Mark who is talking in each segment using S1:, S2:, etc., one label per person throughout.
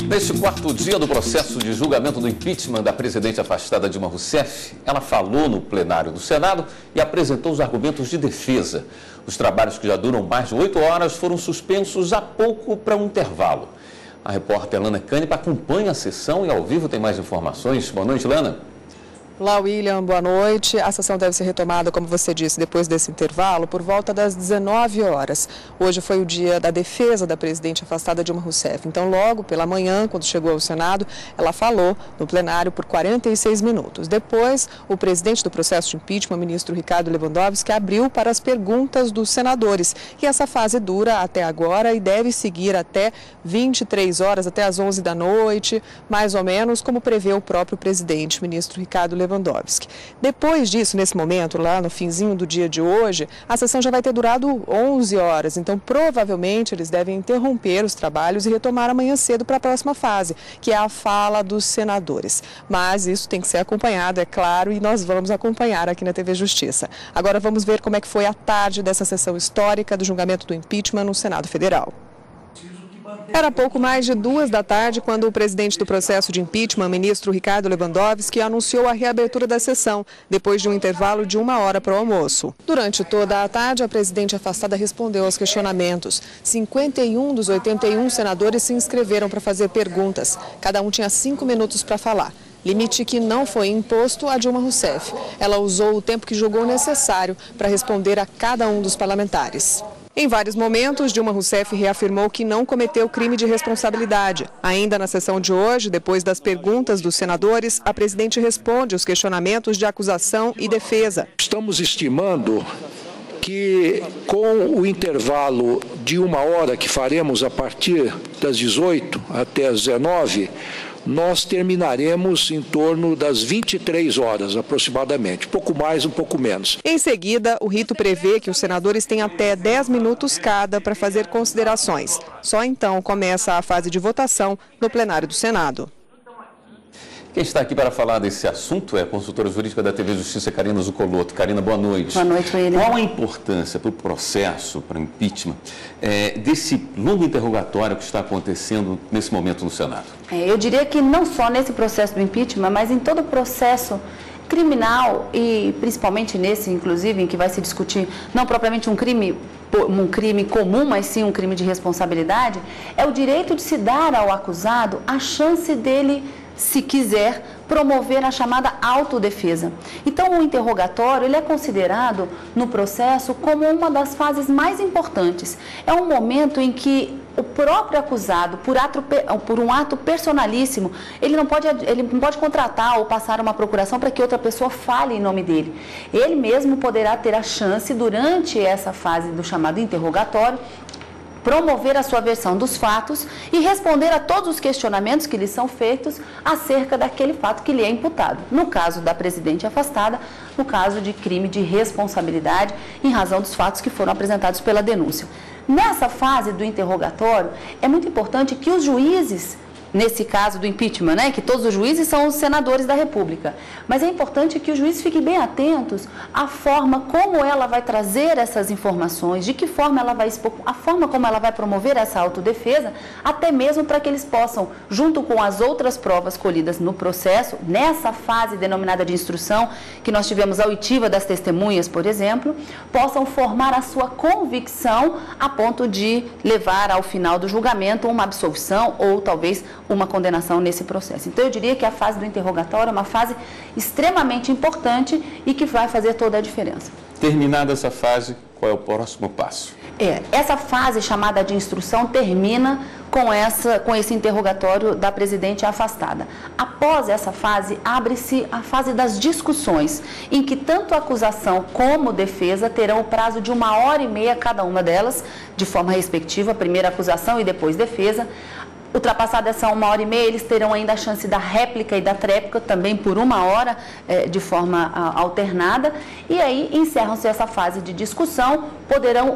S1: Neste quarto dia do processo de julgamento do impeachment da presidente afastada Dilma Rousseff, ela falou no plenário do Senado e apresentou os argumentos de defesa. Os trabalhos, que já duram mais de 8 horas, foram suspensos há pouco para um intervalo. A repórter Lana Canepa acompanha a sessão e ao vivo tem mais informações. Boa noite, Lana.
S2: Olá, William, boa noite. A sessão deve ser retomada, como você disse, depois desse intervalo, por volta das 19 horas. Hoje foi o dia da defesa da presidente afastada Dilma Rousseff. Então, logo pela manhã, quando chegou ao Senado, ela falou no plenário por 46 minutos. Depois, o presidente do processo de impeachment, o ministro Ricardo Lewandowski, abriu para as perguntas dos senadores. E essa fase dura até agora e deve seguir até 23 horas, até às 11 da noite, mais ou menos, como prevê o próprio presidente, o ministro Ricardo Lewandowski. Depois disso, nesse momento, lá no finzinho do dia de hoje, a sessão já vai ter durado 11 horas. Então, provavelmente, eles devem interromper os trabalhos e retomar amanhã cedo para a próxima fase, que é a fala dos senadores. Mas isso tem que ser acompanhado, é claro, e nós vamos acompanhar aqui na TV Justiça. Agora vamos ver como é que foi a tarde dessa sessão histórica do julgamento do impeachment no Senado Federal. Era pouco mais de 2 da tarde quando o presidente do processo de impeachment, ministro Ricardo Lewandowski, anunciou a reabertura da sessão, depois de um intervalo de 1 hora para o almoço. Durante toda a tarde, a presidente afastada respondeu aos questionamentos. 51 dos 81 senadores se inscreveram para fazer perguntas. Cada um tinha 5 minutos para falar. Limite que não foi imposto a Dilma Rousseff. Ela usou o tempo que julgou necessário para responder a cada um dos parlamentares. Em vários momentos, Dilma Rousseff reafirmou que não cometeu crime de responsabilidade. Ainda na sessão de hoje, depois das perguntas dos senadores, a presidente responde os questionamentos de acusação e defesa.
S3: Estamos estimando que com o intervalo de 1 hora que faremos a partir das 18 até as 19, nós terminaremos em torno das 23 horas, aproximadamente. Um pouco mais, um pouco menos.
S2: Em seguida, o rito prevê que os senadores têm até 10 minutos cada para fazer considerações. Só então começa a fase de votação no plenário do Senado.
S1: Quem está aqui para falar desse assunto é a consultora jurídica da TV Justiça, Karina Zucolotto. Karina, boa noite.
S4: Boa noite, William.
S1: Qual a importância para o processo, para o impeachment, desse longo interrogatório que está acontecendo nesse momento no Senado?
S4: Eu diria que não só nesse processo do impeachment, mas em todo o processo criminal e principalmente nesse, inclusive, em que vai se discutir não propriamente um crime comum, mas sim um crime de responsabilidade, é o direito de se dar ao acusado a chance dele, se quiser, promover a chamada autodefesa. Então, o interrogatório ele é considerado no processo como uma das fases mais importantes. É um momento em que o próprio acusado, por um ato personalíssimo, ele não pode contratar ou passar uma procuração para que outra pessoa fale em nome dele. Ele mesmo poderá ter a chance, durante essa fase do chamado interrogatório, promover a sua versão dos fatos e responder a todos os questionamentos que lhe são feitos acerca daquele fato que lhe é imputado. No caso da presidente afastada, no caso de crime de responsabilidade, em razão dos fatos que foram apresentados pela denúncia. Nessa fase do interrogatório, é muito importante que os juízes, nesse caso do impeachment, que todos os juízes são os senadores da República. Mas é importante que os juízes fiquem bem atentos à forma como ela vai trazer essas informações, de que forma ela vai expor, a forma como ela vai promover essa autodefesa, até mesmo para que eles possam, junto com as outras provas colhidas no processo, nessa fase denominada de instrução, que nós tivemos a oitiva das testemunhas, por exemplo, possam formar a sua convicção a ponto de levar ao final do julgamento uma absolvição ou talvez uma condenação nesse processo. Então, eu diria que a fase do interrogatório é uma fase extremamente importante e que vai fazer toda a diferença.
S1: Terminada essa fase, qual é o próximo passo?
S4: Essa fase chamada de instrução termina com esse interrogatório da presidente afastada. Após essa fase, abre-se a fase das discussões, em que tanto a acusação como a defesa terão o prazo de 1h30 cada uma delas, de forma respectiva, primeiro acusação e depois defesa. Ultrapassada essa 1h30, eles terão ainda a chance da réplica e da tréplica, também por 1 hora, de forma alternada. E aí encerram-se essa fase de discussão,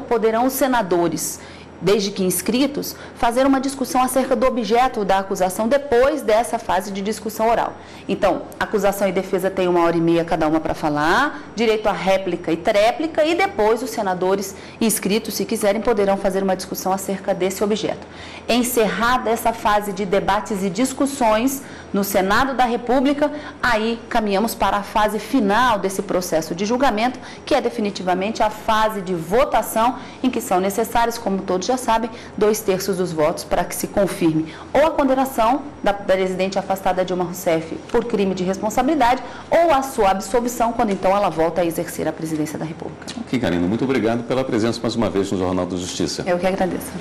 S4: poderão os senadores desde que inscritos, fazer uma discussão acerca do objeto da acusação depois dessa fase de discussão oral. Então, acusação e defesa têm 1h30 cada uma para falar, direito à réplica e tréplica, e depois os senadores inscritos, se quiserem, poderão fazer uma discussão acerca desse objeto. Encerrada essa fase de debates e discussões no Senado da República, aí caminhamos para a fase final desse processo de julgamento, que é definitivamente a fase de votação, em que são necessários, como todos já sabem, 2/3 dos votos para que se confirme ou a condenação da presidente afastada Dilma Rousseff por crime de responsabilidade ou a sua absolvição, quando então ela volta a exercer a presidência da República.
S1: Ok, Karina, muito obrigado pela presença mais uma vez no Jornal da Justiça.
S4: Eu que agradeço.